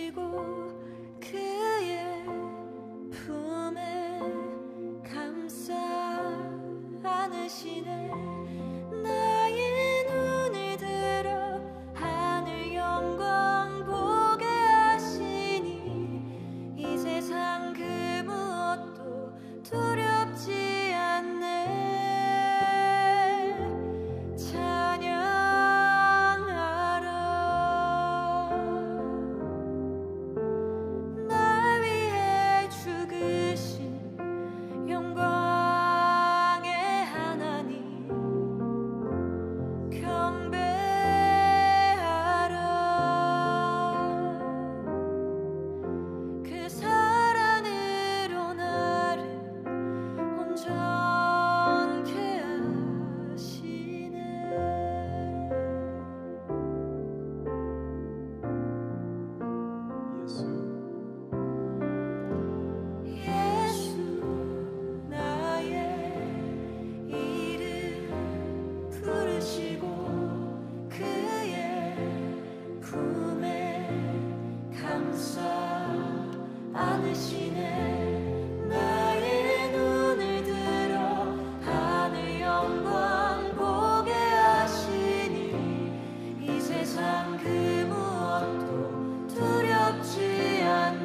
부르시고 그의 품에 감싸 안으시네. 나의 눈을 들어 하늘 영광 보게 하시니 이 세상 그 무엇도 두렵지 않네.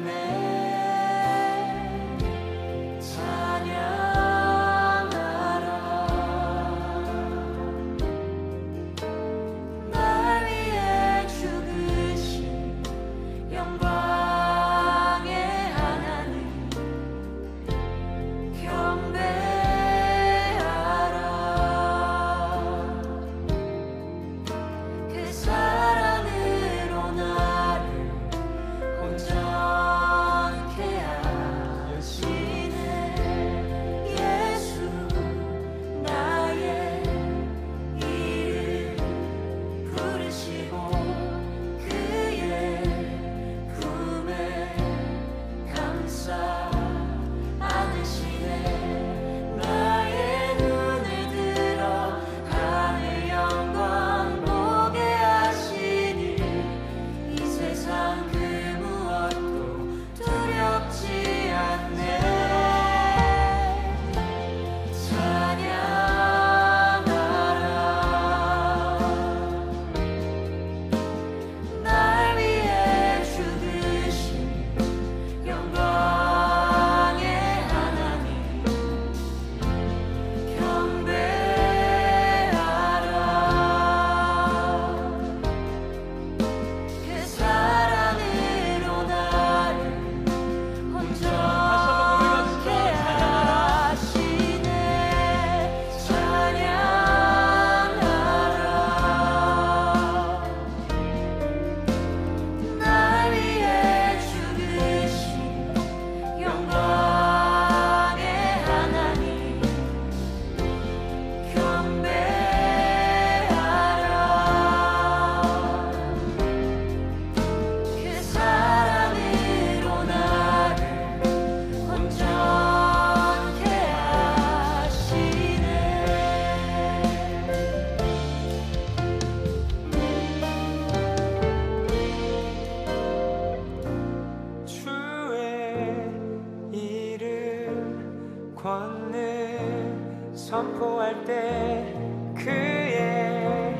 권능 선포할 때 그의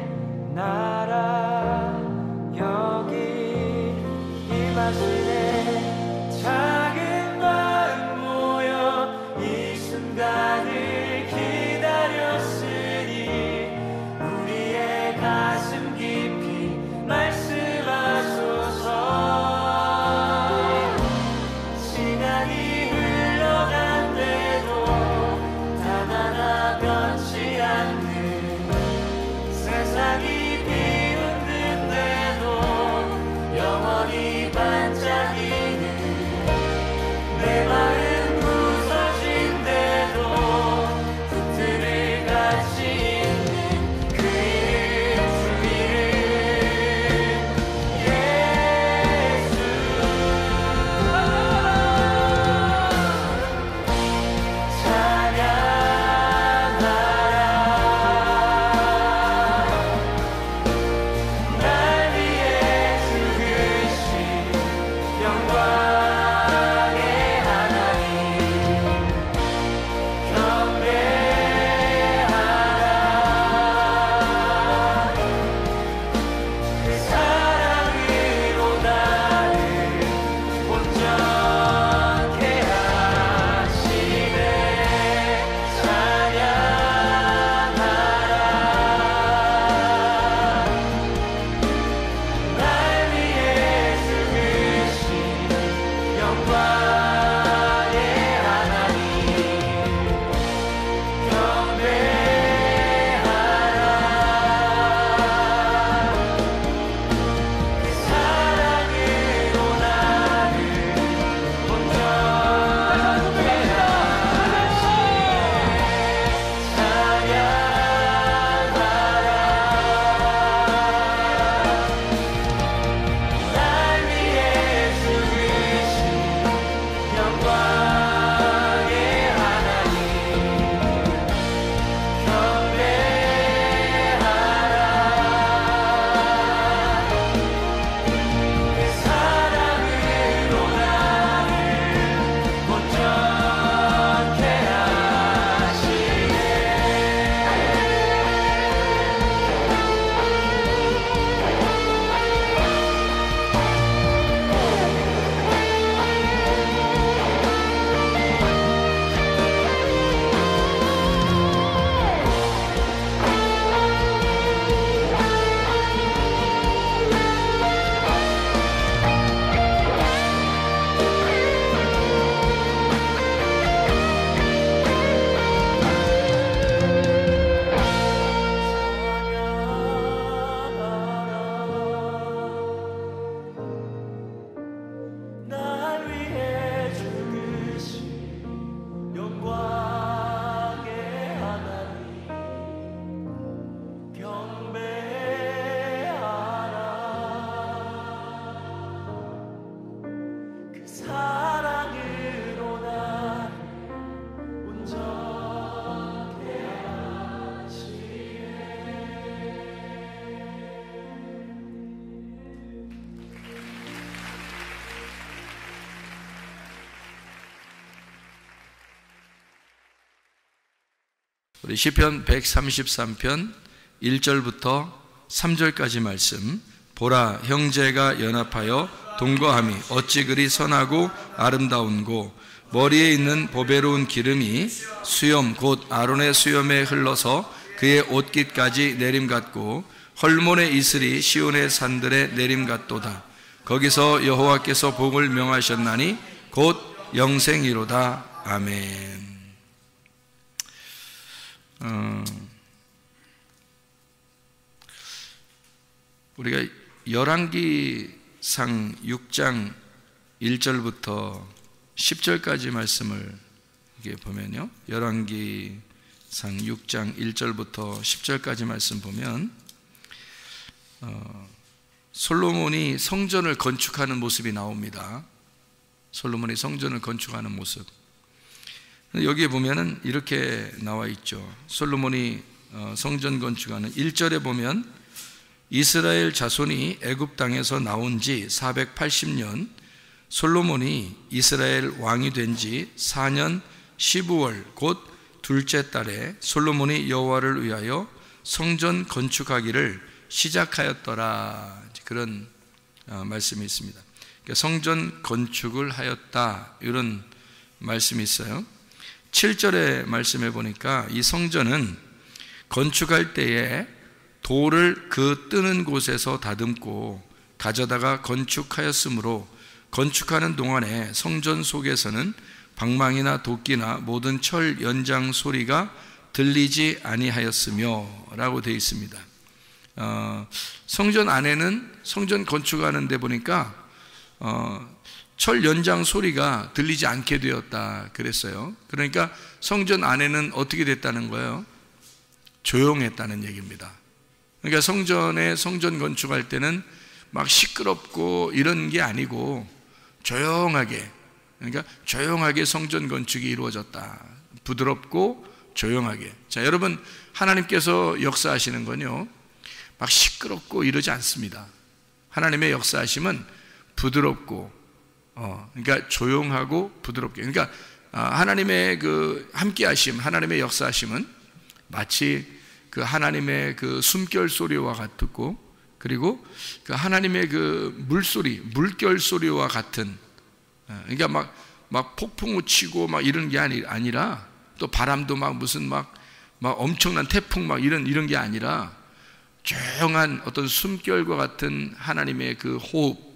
나라 여기 임하시네. 작은 마음 모여 이 순간을 기다렸으니 우리의 가슴 깊이 말씀하소서. 시간이 흘러간대도 단 하나 변치 않는, 세상이 비웃는데도 영원히 반짝이 우리 시편 133편 1절부터 3절까지 말씀. 보라, 형제가 연합하여 동거함이 어찌 그리 선하고 아름다운고, 머리에 있는 보배로운 기름이 수염 곧 아론의 수염에 흘러서 그의 옷깃까지 내림같고, 헐몬의 이슬이 시온의 산들에 내림같도다. 거기서 여호와께서 복을 명하셨나니 곧 영생이로다. 아멘. 우리가 열왕기상 6장 1절부터 10절까지 말씀을 이게 보면요, 열왕기상 6장 1절부터 10절까지 말씀 보면 솔로몬이 성전을 건축하는 모습이 나옵니다. 솔로몬이 성전을 건축하는 모습. 여기에 보면은 이렇게 나와 있죠. 솔로몬이 성전 건축하는 1절에 보면 이스라엘 자손이 애굽 땅에서 나온 지 480년, 솔로몬이 이스라엘 왕이 된 지 4년 15월 곧 둘째 달에 솔로몬이 여호와를 위하여 성전 건축하기를 시작하였더라. 그런 말씀이 있습니다. 그러니까 성전 건축을 하였다, 이런 말씀이 있어요. 7절의 말씀에 보니까 이 성전은 건축할 때에 돌을 그 뜨는 곳에서 다듬고 가져다가 건축하였으므로 건축하는 동안에 성전 속에서는 방망이나 도끼나 모든 철 연장 소리가 들리지 아니하였으며 라고 되어 있습니다. 성전 안에는 성전 건축하는 데 보니까 철 연장 소리가 들리지 않게 되었다 그랬어요. 그러니까 성전 안에는 어떻게 됐다는 거예요? 조용했다는 얘기입니다. 그러니까 성전 건축할 때는 막 시끄럽고 이런 게 아니고 조용하게, 그러니까 조용하게 성전 건축이 이루어졌다. 부드럽고 조용하게. 자, 여러분, 하나님께서 역사하시는 건요, 막 시끄럽고 이러지 않습니다. 하나님의 역사하심은 부드럽고, 그러니까 조용하고 부드럽게. 그러니까 하나님의 그 함께하심, 하나님의 역사하심은 마치 그 하나님의 그 숨결 소리와 같고, 그리고 그 하나님의 그 물소리, 물결 소리와 같은, 그러니까 막 폭풍우 치고 막 이런 게 아니라, 또 바람도 막 무슨 막 엄청난 태풍 막 이런 게 아니라, 조용한 어떤 숨결과 같은 하나님의 그 호흡,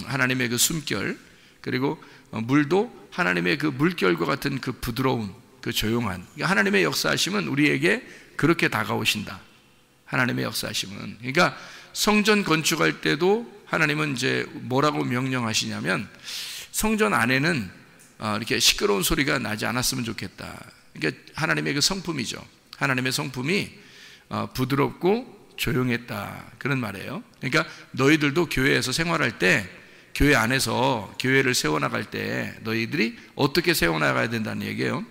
하나님의 그 숨결, 그리고 물도 하나님의 그 물결과 같은 그 부드러운, 그 조용한, 그러니까 하나님의 역사하심은 우리에게 그렇게 다가오신다. 하나님의 역사하심은. 그러니까 성전 건축할 때도 하나님은 이제 뭐라고 명령하시냐면, 성전 안에는 이렇게 시끄러운 소리가 나지 않았으면 좋겠다. 그러니까 하나님의 그 성품이죠. 하나님의 성품이 부드럽고 조용했다, 그런 말이에요. 그러니까 너희들도 교회에서 생활할 때, 교회 안에서 교회를 세워나갈 때 너희들이 어떻게 세워나가야 된다는 얘기예요.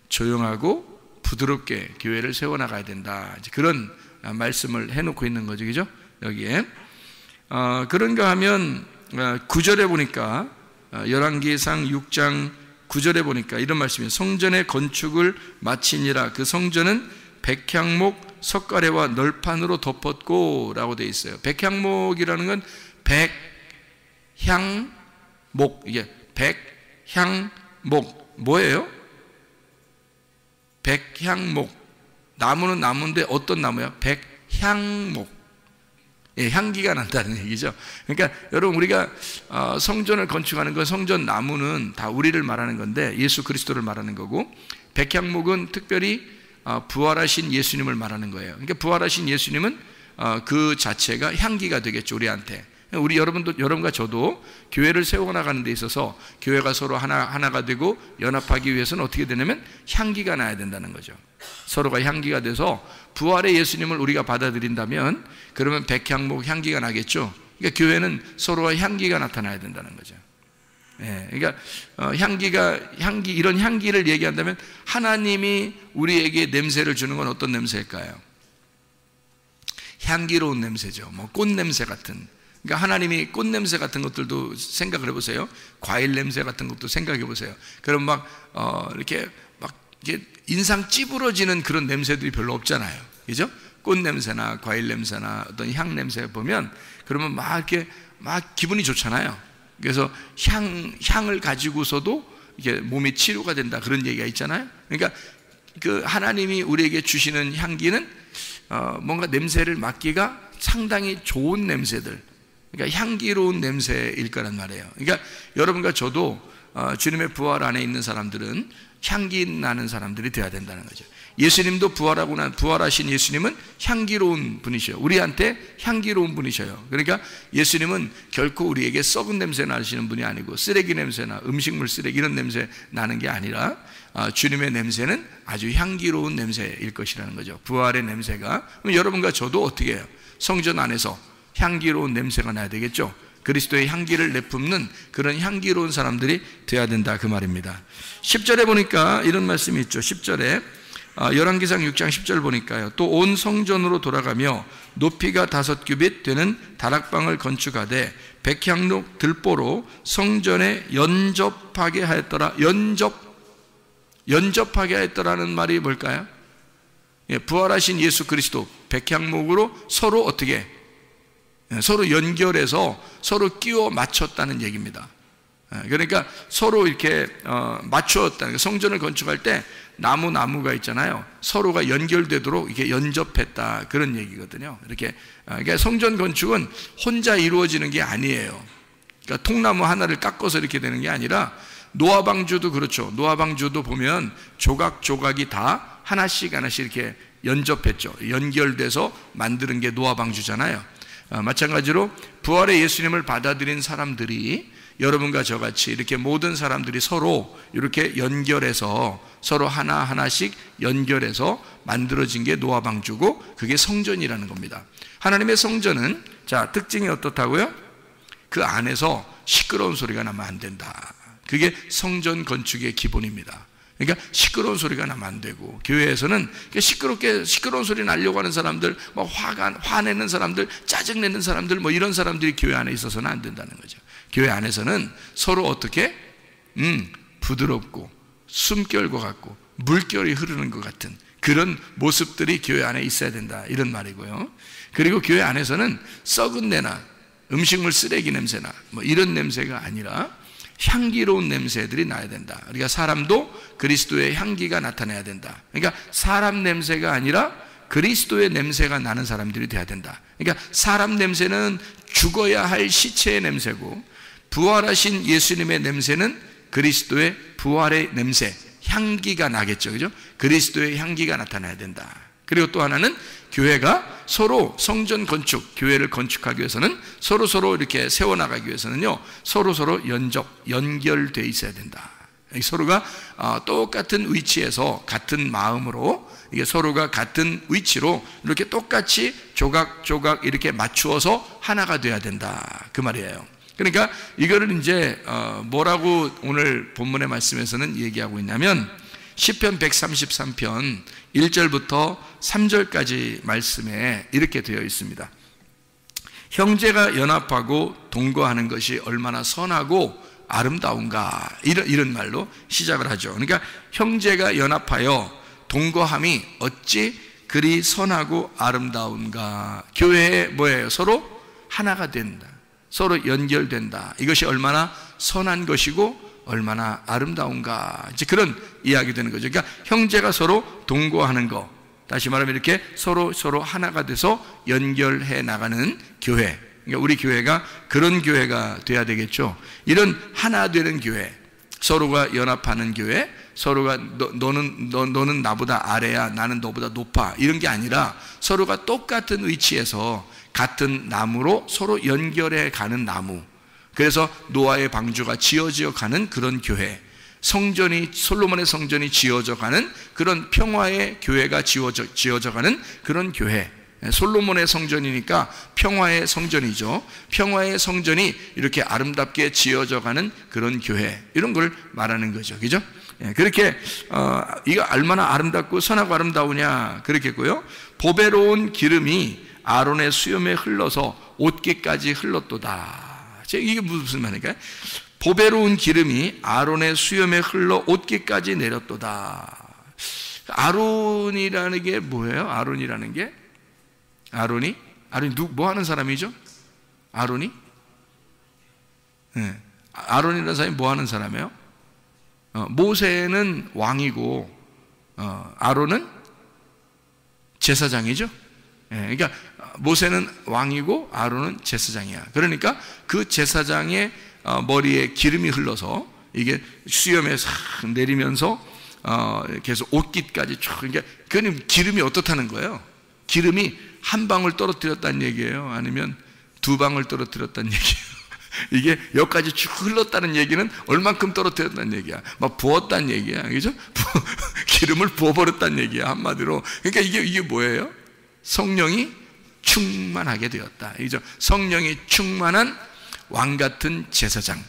조용하고 부드럽게 교회를 세워나가야 된다, 그런 말씀을 해놓고 있는 거죠, 그죠? 여기에 그런가 하면 9절에 보니까, 열왕기상 6장 9절에 보니까 이런 말씀이에요. 성전의 건축을 마치니라. 그 성전은 백향목 석가래와 널판으로 덮었고 라고 되어 있어요. 백향목이라는 건 백향목, 이게 백향목 뭐예요? 백향목. 나무는 나무인데 어떤 나무야? 백향목. 예, 향기가 난다는 얘기죠. 그러니까 여러분, 우리가 성전을 건축하는 건, 성전 나무는 다 우리를 말하는 건데 예수 그리스도를 말하는 거고, 백향목은 특별히 부활하신 예수님을 말하는 거예요. 그러니까 부활하신 예수님은 그 자체가 향기가 되겠죠, 우리한테. 우리 여러분과 저도 교회를 세워나가는 데 있어서 교회가 서로 하나가 되고 연합하기 위해서는 어떻게 되냐면 향기가 나야 된다는 거죠. 서로가 향기가 돼서 부활의 예수님을 우리가 받아들인다면, 그러면 백향목 향기가 나겠죠. 그러니까 교회는 서로가 향기가 나타나야 된다는 거죠. 예, 그러니까 이런 향기를 얘기한다면, 하나님이 우리에게 냄새를 주는 건 어떤 냄새일까요? 향기로운 냄새죠. 뭐 꽃 냄새 같은. 그러니까 하나님이 꽃 냄새 같은 것들도 생각을 해보세요. 과일 냄새 같은 것도 생각해 보세요. 그럼 이렇게 막 이게 인상 찌부러지는 그런 냄새들이 별로 없잖아요. 그죠? 꽃 냄새나 과일 냄새나 어떤 향 냄새 보면 그러면 막 이렇게 막 기분이 좋잖아요. 그래서 향을 가지고서도 이게 몸이 치료가 된다 그런 얘기가 있잖아요. 그러니까 그 하나님이 우리에게 주시는 향기는 뭔가 냄새를 맡기가 상당히 좋은 냄새들, 그러니까 향기로운 냄새일 거란 말이에요. 그러니까 여러분과 저도 주님의 부활 안에 있는 사람들은 향기 나는 사람들이 되어야 된다는 거죠. 예수님도 부활하신 예수님은 향기로운 분이셔요. 우리한테 향기로운 분이셔요. 그러니까 예수님은 결코 우리에게 썩은 냄새 나시는 분이 아니고 쓰레기 냄새나 음식물 쓰레기 이런 냄새 나는 게 아니라 주님의 냄새는 아주 향기로운 냄새일 것이라는 거죠. 부활의 냄새가. 그럼 여러분과 저도 어떻게 해요? 성전 안에서 향기로운 냄새가 나야 되겠죠. 그리스도의 향기를 내뿜는 그런 향기로운 사람들이 되어야 된다 그 말입니다. 10절에 보니까 이런 말씀이 있죠. 10절에 열왕기상 6장 10절 보니까요. 또 온 성전으로 돌아가며 높이가 5규빗 되는 다락방을 건축하되 백향록 들보로 성전에 연접하게 하였더라. 연접하게 하였더라는 말이 뭘까요? 부활하신 예수 그리스도 백향목으로 서로 어떻게 서로 연결해서 서로 끼워 맞췄다는 얘기입니다. 그러니까 서로 이렇게 맞추었다는, 성전을 건축할 때 나무가 있잖아요. 서로가 연결되도록 이렇게 연접했다 그런 얘기거든요. 이렇게 그러니까 성전 건축은 혼자 이루어지는 게 아니에요. 그러니까 통나무 하나를 깎아서 이렇게 되는 게 아니라 노아방주도 그렇죠. 노아방주도 보면 조각이 다 하나씩 이렇게 연접했죠. 연결돼서 만드는 게 노아방주잖아요. 마찬가지로 부활의 예수님을 받아들인 사람들이 여러분과 저같이 이렇게 모든 사람들이 서로 이렇게 연결해서 서로 하나하나씩 연결해서 만들어진 게 노아방주고 그게 성전이라는 겁니다. 하나님의 성전은 자 특징이 어떻다고요? 그 안에서 시끄러운 소리가 나면 안 된다. 그게 성전 건축의 기본입니다. 그러니까 시끄러운 소리가 나면 안 되고, 교회에서는 시끄러운 소리 나려고 하는 사람들, 뭐 화내는 사람들, 짜증내는 사람들, 뭐 이런 사람들이 교회 안에 있어서는 안 된다는 거죠. 교회 안에서는 서로 어떻게 부드럽고 숨결과 같고 물결이 흐르는 것 같은 그런 모습들이 교회 안에 있어야 된다 이런 말이고요. 그리고 교회 안에서는 썩은 내나 음식물 쓰레기 냄새나 뭐 이런 냄새가 아니라 향기로운 냄새들이 나야 된다. 그러니까 사람도 그리스도의 향기가 나타나야 된다. 그러니까 사람 냄새가 아니라 그리스도의 냄새가 나는 사람들이 돼야 된다. 그러니까 사람 냄새는 죽어야 할 시체의 냄새고, 부활하신 예수님의 냄새는 그리스도의 부활의 냄새, 향기가 나겠죠. 그죠? 그리스도의 향기가 나타나야 된다. 그리고 또 하나는 교회가 서로 성전 건축, 교회를 건축하기 위해서는 서로 이렇게 세워나가기 위해서는요, 서로 연결되어 있어야 된다. 서로가 똑같은 위치에서 같은 마음으로 이게 서로가 같은 위치로 이렇게 똑같이 조각 이렇게 맞추어서 하나가 돼야 된다 그 말이에요. 그러니까 이거를 이제 뭐라고 오늘 본문의 말씀에서는 얘기하고 있냐면 시편 133편 1절부터 3절까지 말씀에 이렇게 되어 있습니다. 형제가 연합하고 동거하는 것이 얼마나 선하고 아름다운가, 이런 말로 시작을 하죠. 그러니까 형제가 연합하여 동거함이 어찌 그리 선하고 아름다운가. 교회에 뭐예요? 서로 하나가 된다, 서로 연결된다. 이것이 얼마나 선한 것이고 얼마나 아름다운가, 이제 그런 이야기 되는 거죠. 그러니까 형제가 서로 동거하는 거, 다시 말하면 이렇게 서로 하나가 돼서 연결해 나가는 교회, 그러니까 우리 교회가 그런 교회가 돼야 되겠죠. 이런 하나 되는 교회, 서로가 연합하는 교회, 서로가 너는 나보다 아래야, 나는 너보다 높아, 이런 게 아니라 서로가 똑같은 위치에서 같은 나무로 서로 연결해 가는 나무. 그래서 노아의 방주가 지어져 가는 그런 교회, 솔로몬의 성전이 지어져 가는 그런 평화의 교회가 지어져 가는 그런 교회. 솔로몬의 성전이니까 평화의 성전이죠. 평화의 성전이 이렇게 아름답게 지어져 가는 그런 교회, 이런 걸 말하는 거죠. 그죠? 그렇게 이거 얼마나 아름답고 선하고 아름다우냐 그렇겠고요. 보배로운 기름이 아론의 수염에 흘러서 옷깃까지 흘렀도다. 이게 무슨 말일까요? 보배로운 기름이 아론의 수염에 흘러 옷깃까지 내렸도다. 아론이라는 게 뭐예요? 아론이라는 게? 아론이 뭐 하는 사람이죠? 아론이? 네. 아론이라는 사람이 뭐 하는 사람이에요? 모세는 왕이고 아론은 제사장이죠. 네. 그러니까 모세는 왕이고 아론은 제사장이야. 그러니까 그 제사장의 머리에 기름이 흘러서 이게 수염에 싹 내리면서 계속 옷깃까지 쭉. 그러니까 그는 기름이 어떻다는 거예요? 기름이 한 방울 떨어뜨렸다는 얘기예요? 아니면 두 방울 떨어뜨렸다는 얘기예요? 이게 여기까지 쭉 흘렀다는 얘기는 얼만큼 떨어뜨렸다는 얘기야? 막 부었다는 얘기야, 그죠? 기름을 부어버렸다는 얘기야, 한마디로. 그러니까 이게 뭐예요? 성령이 충만하게 되었다, 그죠? 성령이 충만한 왕 같은 제사장.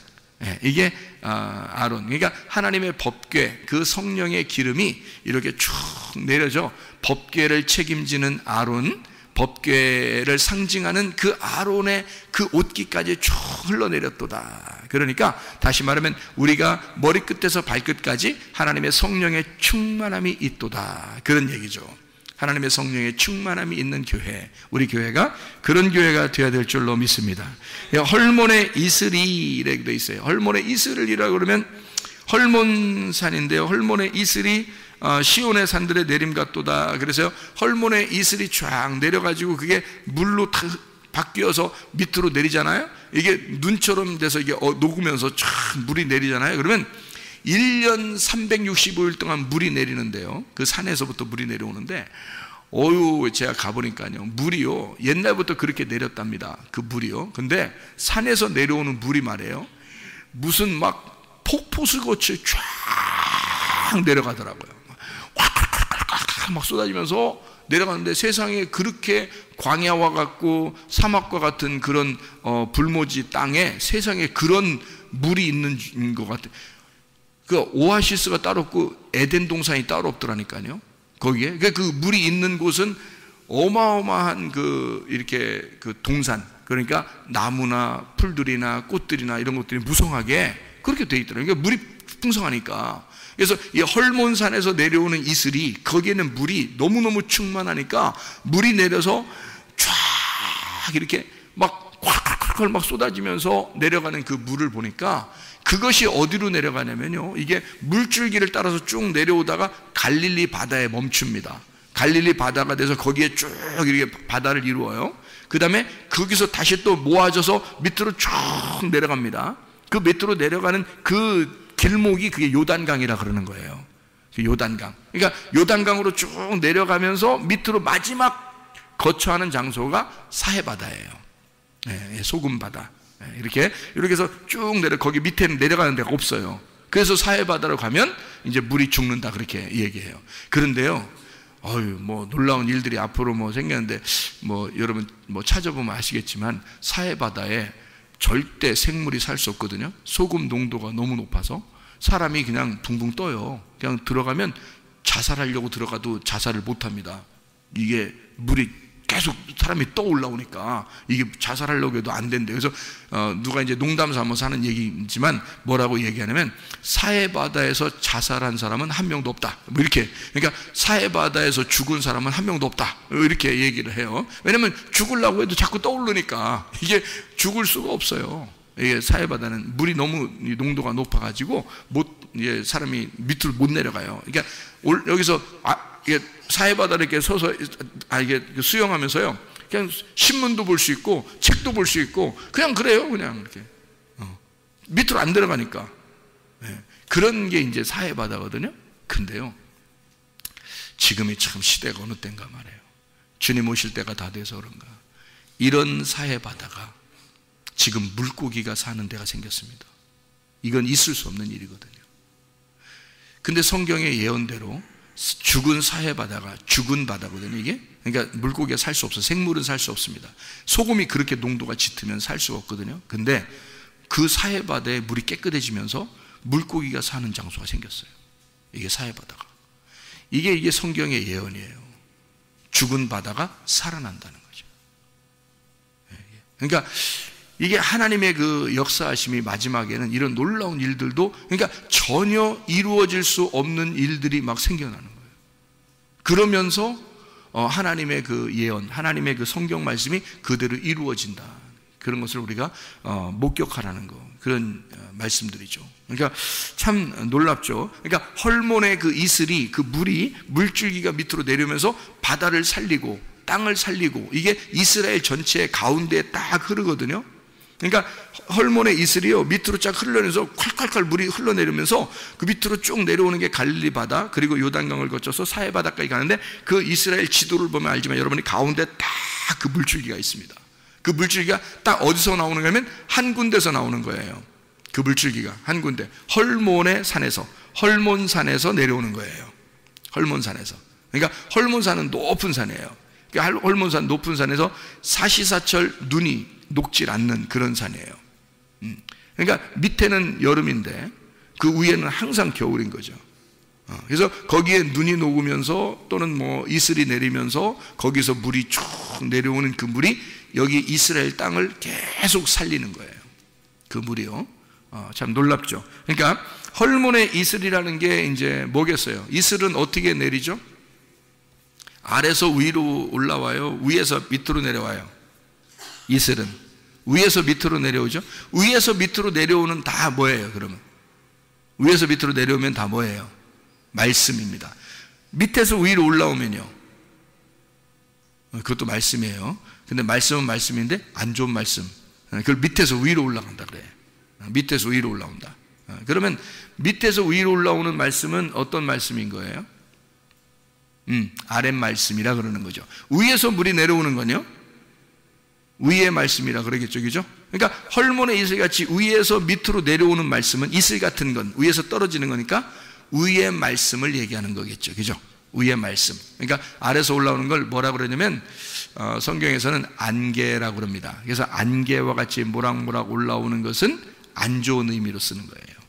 이게 아론. 그러니까 하나님의 법궤, 그 성령의 기름이 이렇게 쭉 내려져 법궤를 책임지는 아론, 법궤를 상징하는 그 아론의 그 옷깃까지 쭉 흘러내렸도다. 그러니까 다시 말하면 우리가 머리끝에서 발끝까지 하나님의 성령의 충만함이 있도다, 그런 얘기죠. 하나님의 성령의 충만함이 있는 교회, 우리 교회가 그런 교회가 되어야 될 줄로 믿습니다. 헐몬의 이슬이라고 되어 있어요. 헐몬의 이슬이라고 그러면 헐몬산인데요, 헐몬의 이슬이 시온의 산들의 내림 같도다. 그래서 헐몬의 이슬이 쫙 내려가지고 그게 물로 바뀌어서 밑으로 내리잖아요. 이게 눈처럼 돼서 이게 녹으면서 쫙 물이 내리잖아요. 그러면 1년 365일 동안 물이 내리는데요, 그 산에서부터 물이 내려오는데, 제가 가보니까요, 물이요, 옛날부터 그렇게 내렸답니다. 그 물이요. 근데 산에서 내려오는 물이 말이에요, 무슨 막 폭포수같이 쫙 내려가더라고요. 막 쏟아지면서 내려가는데, 세상에 그렇게 광야와 같고 사막과 같은 그런 불모지 땅에 세상에 그런 물이 있는 것 같아요. 그 오아시스가 따로 없고 에덴 동산이 따로 없더라니까요, 거기에. 그 물이 있는 곳은 어마어마한 이렇게 동산, 그러니까 나무나 풀들이나 꽃들이나 이런 것들이 무성하게 그렇게 돼 있더라고요. 그러니까 물이 풍성하니까. 그래서 이 헐몬산에서 내려오는 이슬이, 거기에는 물이 너무너무 충만하니까 물이 내려서 쫙 이렇게 막 콸콸콸 막 쏟아지면서 내려가는 그 물을 보니까, 그것이 어디로 내려가냐면요, 이게 물줄기를 따라서 쭉 내려오다가 갈릴리 바다에 멈춥니다. 갈릴리 바다가 돼서 거기에 쭉 이렇게 바다를 이루어요. 그 다음에 거기서 다시 또 모아져서 밑으로 쭉 내려갑니다. 그 밑으로 내려가는 그 길목이 그게 요단강이라 그러는 거예요. 그 요단강. 그러니까 요단강으로 쭉 내려가면서 밑으로 마지막 거처하는 장소가 사해바다예요. 소금바다. 이렇게 해서 쭉 거기 밑에는 내려가는 데가 없어요. 그래서 사해바다로 가면 이제 물이 죽는다, 그렇게 얘기해요. 그런데요, 뭐 놀라운 일들이 앞으로 뭐 생겼는데, 뭐 여러분 뭐 찾아보면 아시겠지만 사해바다에 절대 생물이 살 수 없거든요. 소금 농도가 너무 높아서 사람이 그냥 붕붕 떠요. 그냥 들어가면 자살하려고 들어가도 자살을 못합니다. 이게 물이 계속 사람이 떠 올라오니까 이게 자살하려고 해도 안 된대. 그래서 누가 이제 농담 삼아서 하는 얘기지만 뭐라고 얘기하냐면, 사해바다에서 자살한 사람은 한 명도 없다, 뭐 이렇게. 그러니까 사해바다에서 죽은 사람은 한 명도 없다, 이렇게 얘기를 해요. 왜냐면 죽으려고 해도 자꾸 떠오르니까 이게 죽을 수가 없어요. 이게 사해바다는 물이 너무 농도가 높아가지고 사람이 밑으로 못 내려가요. 그러니까 여기서 이게 사해바다를 이렇게 서서 이게 수영하면서요, 그냥 신문도 볼 수 있고 책도 볼 수 있고 그냥 그래요. 그냥 이렇게 밑으로 안 들어가니까. 그런 게 이제 사해바다거든요. 근데요, 지금이 참 시대가 어느 때인가 말이에요. 주님 오실 때가 다 돼서 그런가, 이런 사해바다가 지금 물고기가 사는 데가 생겼습니다. 이건 있을 수 없는 일이거든요. 근데 성경의 예언대로 죽은 사해바다가 죽은 바다거든요, 이게. 그러니까 물고기가 살 수 없어요. 생물은 살 수 없습니다. 소금이 그렇게 농도가 짙으면 살 수가 없거든요. 근데 그 사해바다에 물이 깨끗해지면서 물고기가 사는 장소가 생겼어요. 이게 사해바다가. 이게 성경의 예언이에요. 죽은 바다가 살아난다는 거죠. 그러니까 이게 하나님의 그 역사하심이 마지막에는 이런 놀라운 일들도, 그러니까 전혀 이루어질 수 없는 일들이 막 생겨나는 거예요. 그러면서 하나님의 그 예언, 하나님의 그 성경 말씀이 그대로 이루어진다. 그런 것을 우리가 목격하라는 거, 그런 말씀들이죠. 그러니까 참 놀랍죠. 그러니까 헐몬의 그 이슬이, 그 물이, 물줄기가 밑으로 내려오면서 바다를 살리고 땅을 살리고, 이게 이스라엘 전체의 가운데에 딱 흐르거든요. 그러니까 헐몬의 이슬이요, 밑으로 쫙 흘러내면서 콸콸콸 물이 흘러내리면서 그 밑으로 쭉 내려오는 게 갈릴리 바다, 그리고 요단강을 거쳐서 사해 바다까지 가는데, 그 이스라엘 지도를 보면 알지만 여러분이 가운데 딱 그 물줄기가 있습니다. 그 물줄기가 딱 어디서 나오는가 하면 한 군데서 나오는 거예요. 그 물줄기가 한 군데, 헐몬의 산에서, 헐몬산에서 내려오는 거예요. 헐몬산에서. 그러니까 헐몬산은 높은 산이에요. 그러니까 헐몬산, 높은 산에서 사시사철 눈이 녹질 않는 그런 산이에요. 그러니까 밑에는 여름인데 그 위에는 항상 겨울인 거죠. 그래서 거기에 눈이 녹으면서 또는 뭐 이슬이 내리면서 거기서 물이 쭉 내려오는 그 물이 여기 이스라엘 땅을 계속 살리는 거예요. 그 물이요. 참 놀랍죠. 그러니까 헐몬의 이슬이라는 게 이제 뭐겠어요? 이슬은 어떻게 내리죠? 아래서 위로 올라와요? 위에서 밑으로 내려와요? 이슬은 위에서 밑으로 내려오죠? 위에서 밑으로 내려오는 다 뭐예요, 그러면? 위에서 밑으로 내려오면 다 뭐예요? 말씀입니다. 밑에서 위로 올라오면요, 그것도 말씀이에요. 근데 말씀은 말씀인데 안 좋은 말씀, 그걸 밑에서 위로 올라간다 그래. 밑에서 위로 올라온다. 그러면 밑에서 위로 올라오는 말씀은 어떤 말씀인 거예요? 아랫 말씀이라 그러는 거죠. 위에서 물이 내려오는 건요, 위의 말씀이라 그러겠죠, 그죠? 그러니까 헐몬의 이슬 같이 위에서 밑으로 내려오는 말씀은, 이슬 같은 건 위에서 떨어지는 거니까 위의 말씀을 얘기하는 거겠죠, 그죠? 위의 말씀. 그러니까 아래서 올라오는 걸 뭐라고 그러냐면 성경에서는 안개라고 그럽니다. 그래서 안개와 같이 모락모락 올라오는 것은 안 좋은 의미로 쓰는 거예요.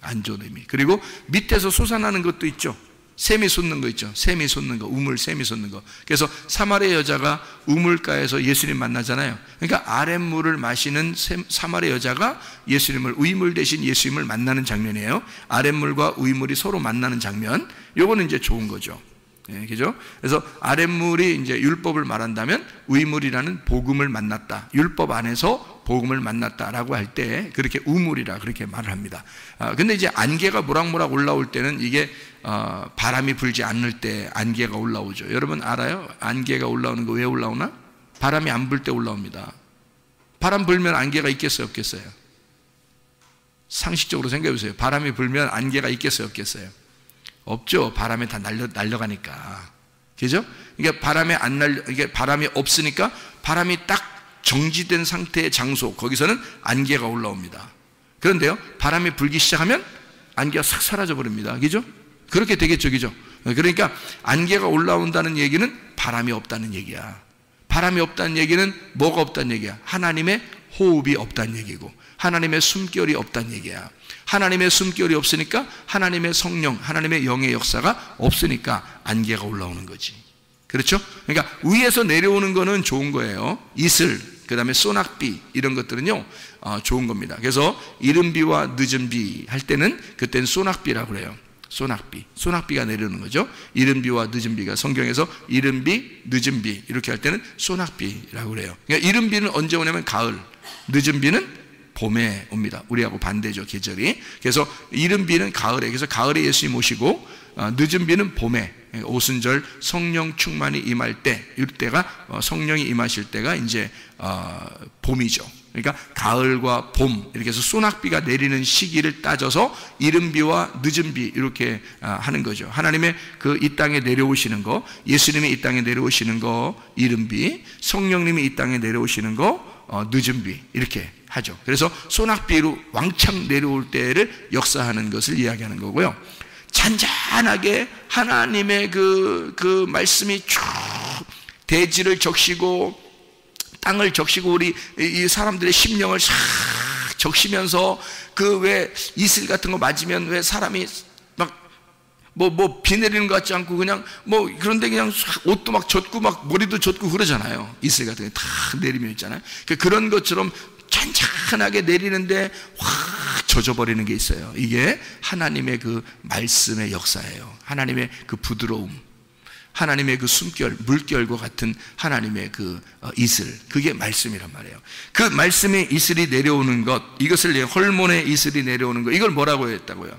안 좋은 의미. 그리고 밑에서 솟아나는 것도 있죠. 샘이 솟는 거 있죠. 샘이 솟는 거, 우물, 샘이 솟는 거. 그래서 사마리아 여자가 우물가에서 예수님 만나잖아요. 그러니까 아랫물을 마시는 사마리아 여자가 예수님을, 위물 대신 예수님을 만나는 장면이에요. 아랫물과 위물이 서로 만나는 장면. 요거는 이제 좋은 거죠. 예, 그죠? 그래서 아랫물이 이제 율법을 말한다면 위물이라는 복음을 만났다. 율법 안에서 복음을 만났다라고 할 때 그렇게 우물이라 그렇게 말을 합니다. 근데 이제 안개가 모락모락 올라올 때는 이게 바람이 불지 않을 때 안개가 올라오죠. 여러분 알아요? 안개가 올라오는 거 왜 올라오나? 바람이 안 불 때 올라옵니다. 바람 불면 안개가 있겠어요, 없겠어요? 상식적으로 생각해 보세요. 바람이 불면 안개가 있겠어요, 없겠어요? 없죠. 바람에 다 날려가니까. 그죠? 그러니까 이게 바람이 없으니까 바람이 딱 정지된 상태의 장소, 거기서는 안개가 올라옵니다. 그런데요, 바람이 불기 시작하면 안개가 싹 사라져 버립니다. 그죠? 그렇게 되겠죠, 그죠? 그러니까 안개가 올라온다는 얘기는 바람이 없다는 얘기야. 바람이 없다는 얘기는 뭐가 없다는 얘기야? 하나님의 호흡이 없다는 얘기고, 하나님의 숨결이 없다는 얘기야. 하나님의 숨결이 없으니까 하나님의 성령, 하나님의 영의 역사가 없으니까 안개가 올라오는 거지. 그렇죠? 그러니까 위에서 내려오는 거는 좋은 거예요. 이슬, 그 다음에 소낙비, 이런 것들은요 좋은 겁니다. 그래서 이른 비와 늦은 비 할 때는 그때는 소낙비라고 그래요. 소낙비가 내려오는 거죠. 이른 비와 늦은 비가 성경에서 이른 비, 늦은 비 이렇게 할 때는 소낙비라고 그래요. 그러니까 이른 비는 언제 오냐면 가을, 늦은 비는 봄에 옵니다. 우리하고 반대죠, 계절이. 그래서 이른 비는 가을에, 그래서 가을에 예수님 오시고, 늦은 비는 봄에, 오순절 성령 충만이 임할 때, 이때가 성령이 임하실 때가 이제 봄이죠. 그러니까 가을과 봄 이렇게 해서 소낙비가 내리는 시기를 따져서 이른 비와 늦은 비 이렇게 하는 거죠. 하나님의 그 이 땅에 내려오시는 거, 예수님이 이 땅에 내려오시는 거 이른 비, 성령님이 이 땅에 내려오시는 거 늦은 비 이렇게 하죠. 그래서 소낙비로 왕창 내려올 때를 역사하는 것을 이야기하는 거고요. 잔잔하게 하나님의 그 말씀이 쭉 대지를 적시고 땅을 적시고 우리 이 사람들의 심령을 싹 적시면서 그 왜 이슬 같은 거 맞으면 왜 사람이 막 비 내리는 것 같지 않고 그냥 그런데 그냥 옷도 막 젖고 막 머리도 젖고 그러잖아요. 이슬 같은 게 다 내리면 있잖아요. 그런 것처럼 잔잔하게 내리는데 확 젖어버리는 게 있어요. 이게 하나님의 그 말씀의 역사예요. 하나님의 그 부드러움. 하나님의 그 숨결, 물결과 같은 하나님의 그 이슬, 그게 말씀이란 말이에요. 그 말씀의 이슬이 내려오는 것, 이것을 헐몬의 이슬이 내려오는 것, 이걸 뭐라고 했다고요?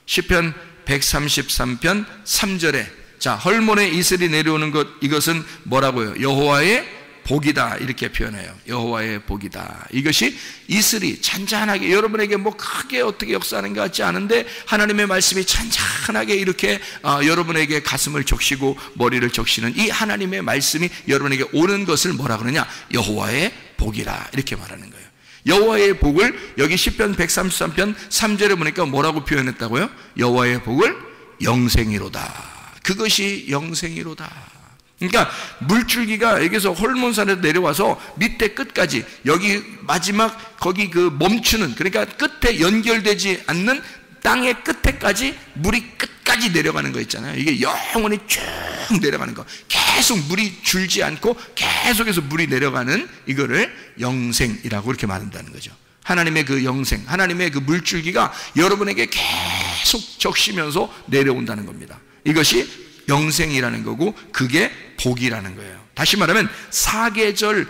시편 133편 3절에 자, 헐몬의 이슬이 내려오는 것, 이것은 뭐라고요? 여호와의 복이다, 이렇게 표현해요. 여호와의 복이다. 이것이 이슬이 잔잔하게, 여러분에게 뭐 크게 어떻게 역사하는 것 같지 않은데 하나님의 말씀이 잔잔하게 이렇게 여러분에게 가슴을 적시고 머리를 적시는 이 하나님의 말씀이 여러분에게 오는 것을 뭐라 그러냐? 여호와의 복이라, 이렇게 말하는 거예요. 여호와의 복을 여기 시편 133편 3절에 보니까 뭐라고 표현했다고요? 여호와의 복을 영생이로다. 그것이 영생이로다. 그러니까 물줄기가 여기서 헐몬산에서 내려와서 밑에 끝까지, 여기 마지막 거기 그 멈추는, 그러니까 끝에 연결되지 않는 땅의 끝에까지 물이 끝까지 내려가는 거 있잖아요. 이게 영원히 쭉 내려가는 거, 계속 물이 줄지 않고 계속해서 물이 내려가는 이거를 영생이라고 이렇게 말한다는 거죠. 하나님의 그 영생, 하나님의 그 물줄기가 여러분에게 계속 적시면서 내려온다는 겁니다. 이것이 영생이라는 거고, 그게 복이라는 거예요. 다시 말하면 사계절,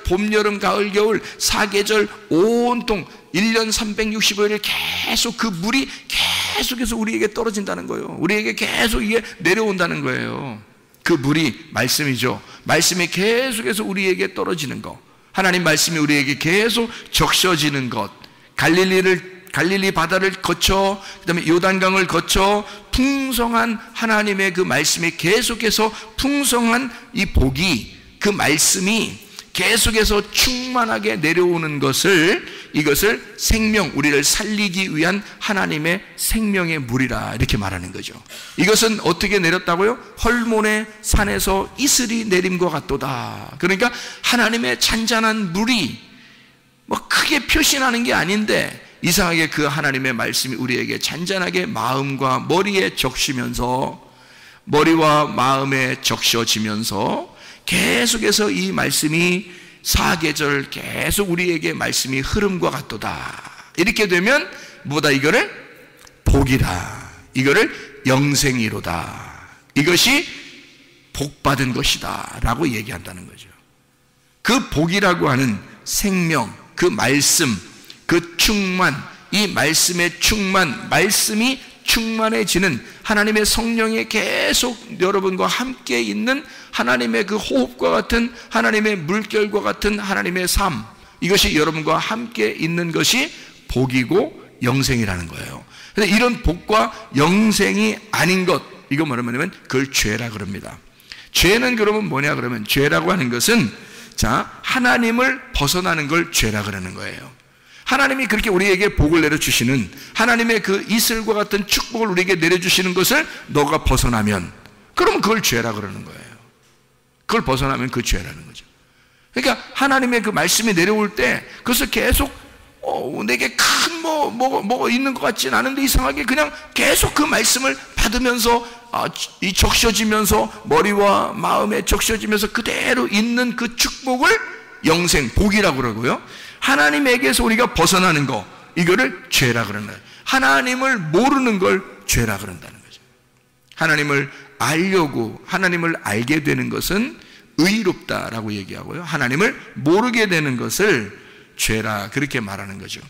봄, 여름, 가을, 겨울, 사계절 온통 1년 365일을 계속 그 물이 계속해서 우리에게 떨어진다는 거예요. 우리에게 계속 이게 내려온다는 거예요. 그 물이 말씀이죠. 말씀이 계속해서 우리에게 떨어지는 것, 하나님 말씀이 우리에게 계속 적셔지는 것, 갈릴리 바다를 거쳐, 그 다음에 요단강을 거쳐 풍성한 하나님의 그 말씀이 계속해서 풍성한 이 복이, 그 말씀이 계속해서 충만하게 내려오는 것을, 이것을 생명, 우리를 살리기 위한 하나님의 생명의 물이라, 이렇게 말하는 거죠. 이것은 어떻게 내렸다고요? 헐몬의 산에서 이슬이 내림과 같도다. 그러니까 하나님의 잔잔한 물이 뭐 크게 표시나는 게 아닌데 이상하게 그 하나님의 말씀이 우리에게 잔잔하게 마음과 머리에 적시면서, 머리와 마음에 적셔지면서 계속해서 이 말씀이 사계절 계속 우리에게 말씀이 흐름과 같도다. 이렇게 되면 뭐다? 이거를 복이다, 이거를 영생이로다, 이것이 복받은 것이다 라고 얘기한다는 거죠. 그 복이라고 하는 생명, 그 말씀, 그 충만, 이 말씀의 충만, 말씀이 충만해지는 하나님의 성령이 계속 여러분과 함께 있는 하나님의 그 호흡과 같은, 하나님의 물결과 같은 하나님의 삶, 이것이 여러분과 함께 있는 것이 복이고 영생이라는 거예요. 그런데 이런 복과 영생이 아닌 것, 이거 뭐냐면 그걸 죄라 그럽니다. 죄는 그러면 뭐냐 그러면, 죄라고 하는 것은 자, 하나님을 벗어나는 걸 죄라 그러는 거예요. 하나님이 그렇게 우리에게 복을 내려주시는, 하나님의 그 이슬과 같은 축복을 우리에게 내려주시는 것을 너가 벗어나면, 그러면 그걸 죄라 그러는 거예요. 그걸 벗어나면 그 죄라는 거죠. 그러니까 하나님의 그 말씀이 내려올 때 그것을 계속 내게 큰 뭐가 있는 것 같진 않은데 이상하게 그냥 계속 그 말씀을 받으면서 이 적셔지면서 머리와 마음에 적셔지면서 그대로 있는 그 축복을 영생, 복이라고 그러고요. 하나님에게서 우리가 벗어나는 거, 이거를 죄라 그러는 거예요. 하나님을 모르는 걸 죄라 그런다는 거죠. 하나님을 알려고, 하나님을 알게 되는 것은 의롭다라고 얘기하고요, 하나님을 모르게 되는 것을 죄라, 그렇게 말하는 거죠.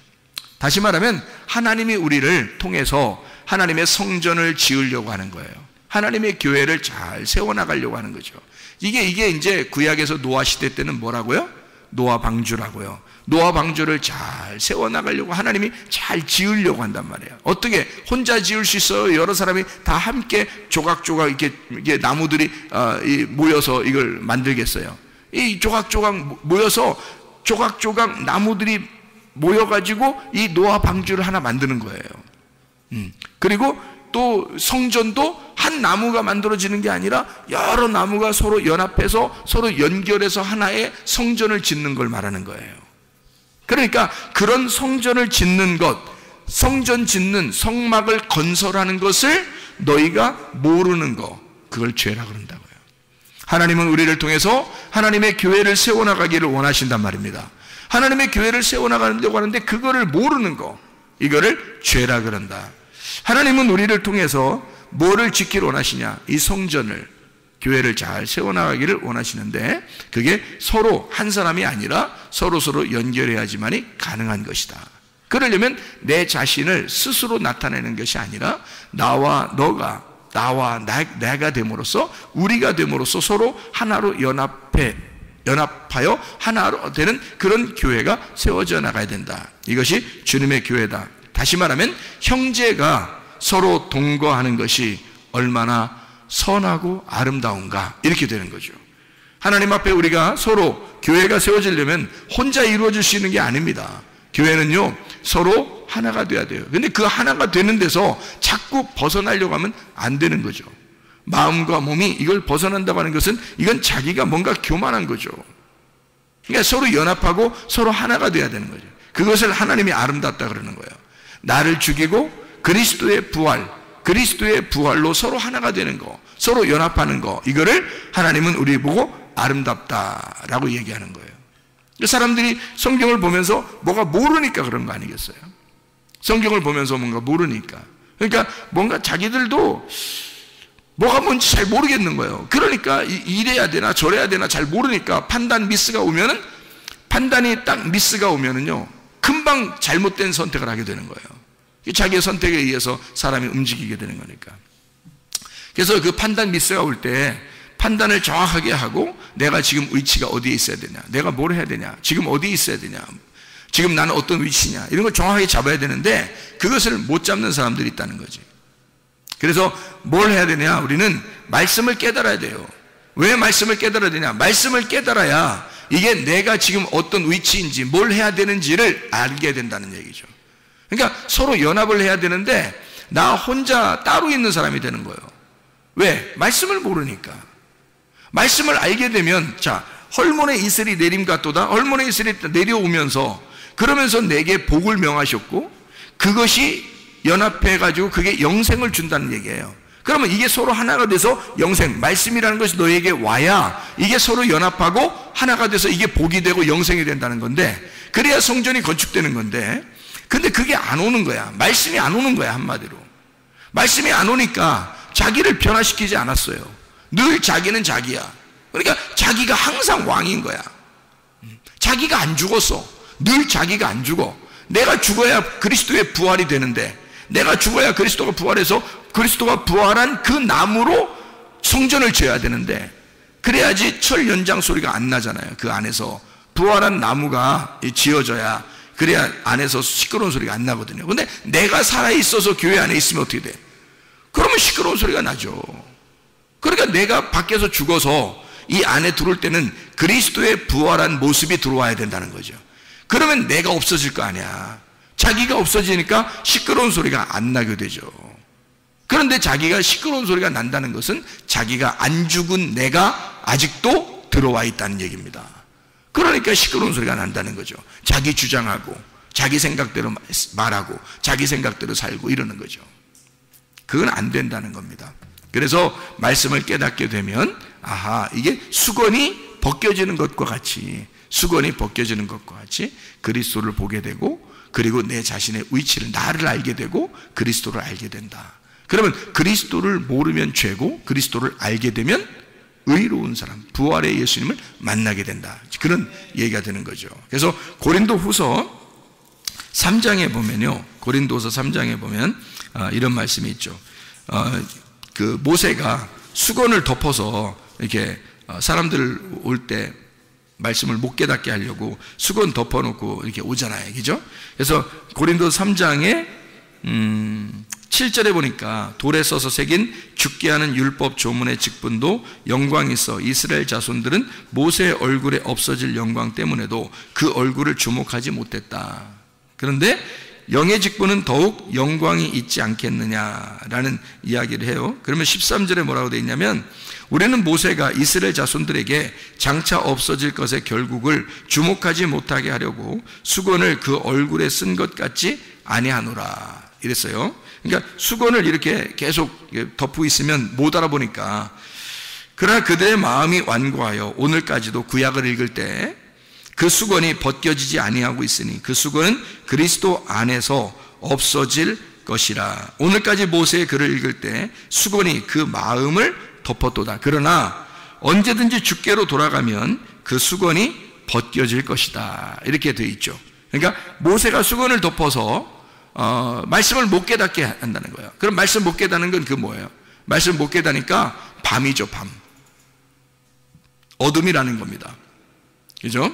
다시 말하면 하나님이 우리를 통해서 하나님의 성전을 지으려고 하는 거예요. 하나님의 교회를 잘 세워나가려고 하는 거죠. 이게 이제 구약에서 노아 시대 때는 뭐라고요? 노아 방주라고요. 노아 방주를 잘 세워나가려고 하나님이 잘 지으려고 한단 말이에요. 어떻게 혼자 지을 수 있어요? 여러 사람이 다 함께 조각조각 이게 나무들이 모여서 이걸 만들겠어요? 이 조각조각 모여서 조각조각 나무들이 모여가지고 이 노아 방주를 하나 만드는 거예요. 그리고 또 성전도 한 나무가 만들어지는 게 아니라 여러 나무가 서로 연합해서 서로 연결해서 하나의 성전을 짓는 걸 말하는 거예요. 그러니까 그런 성전을 짓는 것, 성전 짓는, 성막을 건설하는 것을 너희가 모르는 거, 그걸 죄라 그런다고요. 하나님은 우리를 통해서 하나님의 교회를 세워나가기를 원하신단 말입니다. 하나님의 교회를 세워나가려고 하는데 그거를 모르는 거, 이거를 죄라 그런다. 하나님은 우리를 통해서 뭐를 지키기를 원하시냐? 이 성전을, 교회를 잘 세워나가기를 원하시는데 그게 서로 한 사람이 아니라 서로 연결해야지만이 가능한 것이다. 그러려면 내 자신을 스스로 나타내는 것이 아니라 나와 너가, 나와 내가 됨으로써, 우리가 됨으로써 서로 하나로 연합하여 하나로 되는 그런 교회가 세워져 나가야 된다. 이것이 주님의 교회다. 다시 말하면 형제가 서로 동거하는 것이 얼마나 선하고 아름다운가, 이렇게 되는 거죠. 하나님 앞에 우리가 서로 교회가 세워지려면 혼자 이루어질 수 있는 게 아닙니다. 교회는요, 서로 하나가 돼야 돼요. 근데 그 하나가 되는 데서 자꾸 벗어나려고 하면 안 되는 거죠. 마음과 몸이 이걸 벗어난다고 하는 것은 이건 자기가 뭔가 교만한 거죠. 그러니까 서로 연합하고 서로 하나가 돼야 되는 거죠. 그것을 하나님이 아름답다 그러는 거예요. 나를 죽이고 그리스도의 부활로 서로 하나가 되는 거, 서로 연합하는 거, 이거를 하나님은 우리 보고 아름답다라고 얘기하는 거예요. 사람들이 성경을 보면서 뭐가 모르니까 그런 거 아니겠어요? 성경을 보면서 뭔가 모르니까. 그러니까 뭔가 자기들도 뭐가 뭔지 잘 모르겠는 거예요. 그러니까 이래야 되나 저래야 되나 잘 모르니까 판단이 딱 미스가 오면은요, 금방 잘못된 선택을 하게 되는 거예요. 자기의 선택에 의해서 사람이 움직이게 되는 거니까. 그래서 그 판단 미스가 올 때 판단을 정확하게 하고 내가 지금 위치가 어디에 있어야 되냐, 내가 뭘 해야 되냐, 지금 어디에 있어야 되냐, 지금 나는 어떤 위치냐, 이런 걸 정확하게 잡아야 되는데 그것을 못 잡는 사람들이 있다는 거지. 그래서 뭘 해야 되냐, 우리는 말씀을 깨달아야 돼요. 왜 말씀을 깨달아야 되냐? 말씀을 깨달아야 이게 내가 지금 어떤 위치인지 뭘 해야 되는지를 알게 된다는 얘기죠. 그러니까 서로 연합을 해야 되는데 나 혼자 따로 있는 사람이 되는 거예요. 왜? 말씀을 모르니까. 말씀을 알게 되면, 자, 헐몬의 이슬이 내림 같도다. 헐몬의 이슬이 내려오면서 그러면서 내게 복을 명하셨고 그것이 연합해가지고 그게 영생을 준다는 얘기예요. 그러면 이게 서로 하나가 돼서 영생, 말씀이라는 것이 너에게 와야 이게 서로 연합하고 하나가 돼서 이게 복이 되고 영생이 된다는 건데, 그래야 성전이 건축되는 건데, 근데 그게 안 오는 거야. 말씀이 안 오는 거야, 한마디로. 말씀이 안 오니까 자기를 변화시키지 않았어요. 늘 자기는 자기야. 그러니까 자기가 항상 왕인 거야. 자기가 안 죽었어. 늘 자기가 안 죽어. 내가 죽어야 그리스도의 부활이 되는데, 내가 죽어야 그리스도가 부활해서 그리스도가 부활한 그 나무로 성전을 지어야 되는데, 그래야지 철 연장 소리가 안 나잖아요. 그 안에서 부활한 나무가 지어져야, 그래야 안에서 시끄러운 소리가 안 나거든요. 근데 내가 살아있어서 교회 안에 있으면 어떻게 돼? 그러면 시끄러운 소리가 나죠. 그러니까 내가 밖에서 죽어서 이 안에 들어올 때는 그리스도의 부활한 모습이 들어와야 된다는 거죠. 그러면 내가 없어질 거 아니야. 자기가 없어지니까 시끄러운 소리가 안 나게 되죠. 그런데 자기가 시끄러운 소리가 난다는 것은 자기가 안 죽은 내가 아직도 들어와 있다는 얘기입니다. 그러니까 시끄러운 소리가 난다는 거죠. 자기 주장하고 자기 생각대로 말하고 자기 생각대로 살고 이러는 거죠. 그건 안 된다는 겁니다. 그래서 말씀을 깨닫게 되면, 아하, 이게 수건이 벗겨지는 것과 같이 그리스도를 보게 되고, 그리고 내 자신의 위치를, 나를 알게 되고 그리스도를 알게 된다. 그러면 그리스도를 모르면 죄고 그리스도를 알게 되면 의로운 사람, 부활의 예수님을 만나게 된다. 그런 얘기가 되는 거죠. 그래서 고린도후서 3장에 보면요, 고린도서 3장에 보면 이런 말씀이 있죠. 그 모세가 수건을 덮어서 이렇게 사람들 올 때 말씀을 못 깨닫게 하려고 수건 덮어놓고 이렇게 오잖아요, 그죠? 그래서 고린도서 3장에 7절에 보니까 돌에 써서 새긴 죽게 하는 율법 조문의 직분도 영광이 있어 이스라엘 자손들은 모세의 얼굴에 없어질 영광 때문에도 그 얼굴을 주목하지 못했다. 그런데 영의 직분은 더욱 영광이 있지 않겠느냐라는 이야기를 해요. 그러면 13절에 뭐라고 되어 있냐면, 우리는 모세가 이스라엘 자손들에게 장차 없어질 것의 결국을 주목하지 못하게 하려고 수건을 그 얼굴에 쓴 것 같지 아니하노라 이랬어요. 그러니까 수건을 이렇게 계속 덮고 있으면 못 알아보니까, 그러나 그들의 마음이 완고하여 오늘까지도 구약을 읽을 때 그 수건이 벗겨지지 아니하고 있으니 그 수건은 그리스도 안에서 없어질 것이라. 오늘까지 모세의 글을 읽을 때 수건이 그 마음을 덮었도다. 그러나 언제든지 주께로 돌아가면 그 수건이 벗겨질 것이다. 이렇게 되어 있죠. 그러니까 모세가 수건을 덮어서 말씀을 못 깨닫게 한다는 거예요. 그럼 말씀 못 깨닫는 건 그 뭐예요? 말씀 못 깨닫으니까 밤이죠. 밤. 어둠이라는 겁니다. 그죠?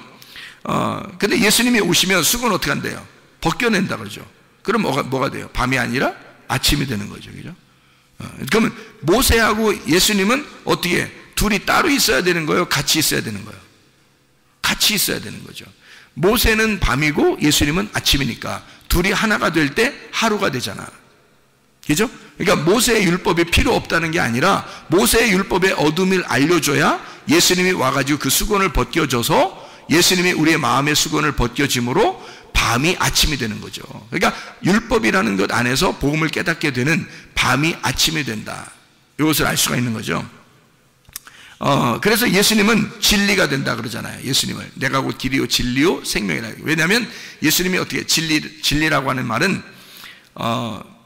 근데 예수님이 오시면 수건 어떻게 한대요? 벗겨낸다 그러죠. 그럼 뭐가 돼요? 밤이 아니라 아침이 되는 거죠. 그죠? 그러면 모세하고 예수님은 어떻게 둘이 따로 있어야 되는 거예요? 같이 있어야 되는 거예요? 같이 있어야 되는 거죠. 모세는 밤이고 예수님은 아침이니까 둘이 하나가 될 때 하루가 되잖아. 그죠? 그러니까 모세의 율법이 필요 없다는 게 아니라 모세의 율법의 어둠을 알려줘야 예수님이 와가지고 그 수건을 벗겨줘서 예수님이 우리의 마음의 수건을 벗겨짐으로 밤이 아침이 되는 거죠. 그러니까 율법이라는 것 안에서 복음을 깨닫게 되는 밤이 아침이 된다. 이것을 알 수가 있는 거죠. 그래서 예수님은 진리가 된다 그러잖아요. 예수님을 내가 곧 길이요 진리요 생명이라. 왜냐하면 예수님이 어떻게 진리라고 하는 말은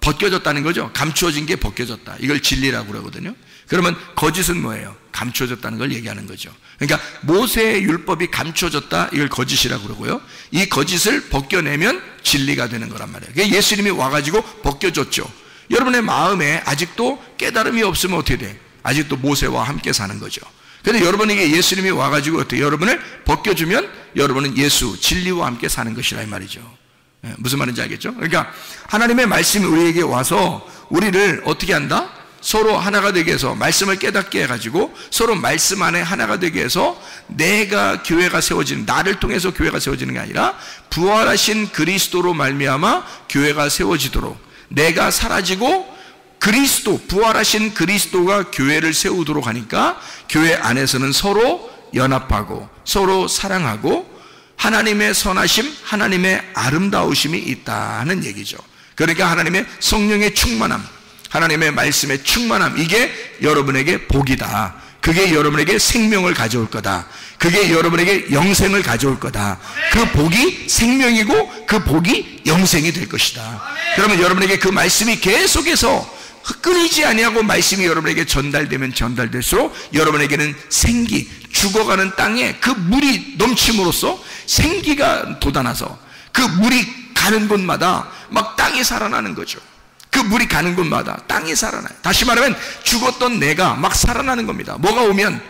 벗겨졌다는 거죠. 감추어진 게 벗겨졌다. 이걸 진리라고 그러거든요. 그러면 거짓은 뭐예요? 감추어졌다는 걸 얘기하는 거죠. 그러니까 모세의 율법이 감추어졌다. 이걸 거짓이라고 그러고요. 이 거짓을 벗겨내면 진리가 되는 거란 말이에요. 그러니까 예수님이 와가지고 벗겨졌죠. 여러분의 마음에 아직도 깨달음이 없으면 어떻게 돼? 아직도 모세와 함께 사는 거죠. 그런데 여러분에게 예수님이 와가지고 어떻게 여러분을 벗겨주면 여러분은 예수 진리와 함께 사는 것이라 이 말이죠. 무슨 말인지 알겠죠? 그러니까 하나님의 말씀이 우리에게 와서 우리를 어떻게 한다? 서로 하나가 되게 해서 말씀을 깨닫게 해가지고 서로 말씀 안에 하나가 되게 해서 내가 교회가 세워지는, 나를 통해서 교회가 세워지는 게 아니라 부활하신 그리스도로 말미암아 교회가 세워지도록, 내가 사라지고 그리스도, 부활하신 그리스도가 교회를 세우도록 하니까 교회 안에서는 서로 연합하고 서로 사랑하고 하나님의 선하심, 하나님의 아름다우심이 있다는 얘기죠. 그러니까 하나님의 성령의 충만함, 하나님의 말씀의 충만함, 이게 여러분에게 복이다. 그게 여러분에게 생명을 가져올 거다. 그게 여러분에게 영생을 가져올 거다. 그 복이 생명이고 그 복이 영생이 될 것이다. 그러면 여러분에게 그 말씀이 계속해서 끊이지 아니하고 말씀이 여러분에게 전달되면 전달될수록 여러분에게는 생기, 죽어가는 땅에 그 물이 넘침으로써 생기가 돋아나서 그 물이 가는 곳마다 막 땅이 살아나는 거죠. 그 물이 가는 곳마다 땅이 살아나요. 다시 말하면 죽었던 내가 막 살아나는 겁니다. 뭐가 오면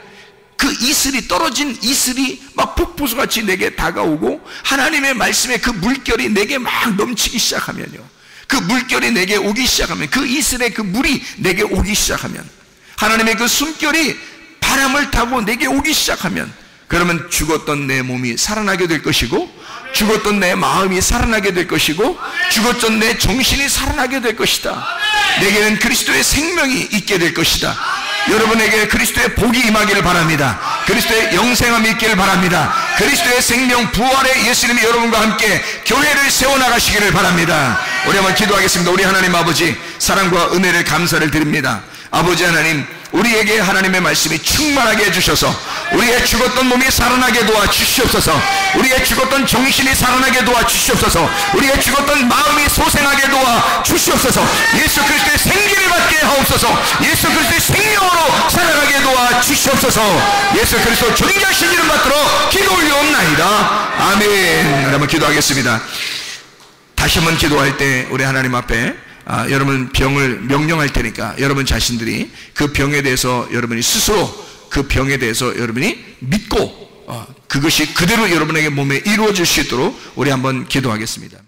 그 이슬이, 떨어진 이슬이 막 폭포수같이 내게 다가오고 하나님의 말씀에 그 물결이 내게 막 넘치기 시작하면요, 그 물결이 내게 오기 시작하면, 그 이슬의 그 물이 내게 오기 시작하면, 하나님의 그 숨결이 바람을 타고 내게 오기 시작하면, 그러면 죽었던 내 몸이 살아나게 될 것이고, 죽었던 내 마음이 살아나게 될 것이고, 죽었던 내 정신이 살아나게 될 것이다. 내게는 그리스도의 생명이 있게 될 것이다. 여러분에게 그리스도의 복이 임하기를 바랍니다. 그리스도의 영생함이 있기를 바랍니다. 그리스도의 생명 부활의 예수님이 여러분과 함께 교회를 세워나가시기를 바랍니다. 우리 한번 기도하겠습니다. 우리 하나님 아버지, 사랑과 은혜를 감사를 드립니다. 아버지 하나님, 우리에게 하나님의 말씀이 충만하게 해주셔서 우리의 죽었던 몸이 살아나게 도와주시옵소서. 우리의 죽었던 정신이 살아나게 도와주시옵소서. 우리의 죽었던 마음이 소생하게 도와주시옵소서. 예수 그리스도의 생기를 받게 하옵소서. 예수 그리스도의 생명으로 살아가게 도와주시옵소서. 예수 그리스도 존귀하신 이름 받들어 기도 올려옵나이다. 아멘. 여러분 기도하겠습니다. 다시 한번 기도할 때 우리 하나님 앞에 여러분 병을 명령할 테니까 여러분 자신들이 그 병에 대해서 여러분이 스스로 그 병에 대해서 여러분이 믿고 그것이 그대로 여러분에게 몸에 이루어질 수 있도록 우리 한번 기도하겠습니다.